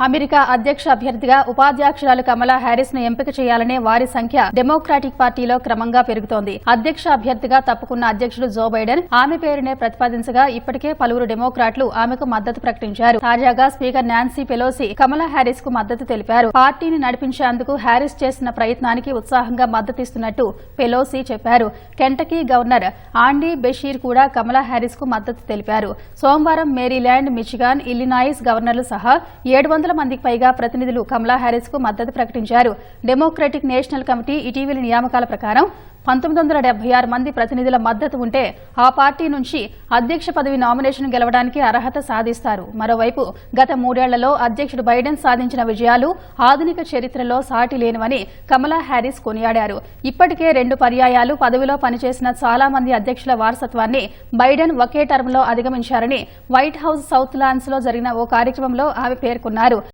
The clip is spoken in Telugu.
అమెరికా అధ్యక్ష అభ్యర్థిగా ఉపాధ్యక్షురాలు కమలా హ్యారిస్ ను ఎంపిక చేయాలనే వారి సంఖ్య డెమోక్రాటిక్ పార్టీలో క్రమంగా పెరుగుతోంది. అధ్యక్ష అభ్యర్థిగా తప్పుకున్న అధ్యక్షుడు జో బైడెన్ ఆమె పేరునే ప్రతిపాదించగా ఇప్పటికే పలువురు డెమోక్రాట్లు ఆమెకు మద్దతు ప్రకటించారు. తాజాగా స్పీకర్ నాన్సీ పెలోసి కమలా హ్యారిస్ కు మద్దతు తెలిపారు. పార్టీని నడిపించేందుకు హ్యారిస్ చేసిన ప్రయత్నానికి ఉత్సాహంగా మద్దతిస్తున్నట్టు పెలోసి చెప్పారు. కెంటకీ గవర్నర్ ఆండీ బెషీర్ కూడా కమలా హ్యారిస్ కు మద్దతు తెలిపారు. సోమవారం మేరీల్యాండ్, మిచిగాన్, ఇల్లినాయిస్ గవర్నర్లు సహా 700 మందికి పైగా ప్రతినిధులు కమలా హ్యారిస్ కు మద్దతు ప్రకటించారు. డెమోక్రటిక్ నేషనల్ కమిటీ ఇటీవలి నియామకాల ప్రకారం 1976 మంది ప్రతినిధుల మద్దతు ఉంటే ఆ పార్టీ నుంచి అధ్యక్ష పదవి నామినేషన్ గెలవడానికి అర్హత సాధిస్తారు. మరోవైపు గత 3 ఏళ్లలో అధ్యక్షుడు బైడెన్ సాధించిన విజయాలు ఆధునిక చరిత్రలో సాటి లేనివని కమలా హ్యారిస్ కొనియాడారు. ఇప్పటికే 2 పర్యాయాలు పదవిలో పనిచేసిన చాలా మంది అధ్యక్షుల వారసత్వాన్ని బైడెన్ ఒకే టర్మ్ లో అధిగమించారని వైట్ హౌస్ సౌత్ లాన్స్ లో జరిగిన ఓ కార్యక్రమంలో ఆమె పేర్కొన్నారు.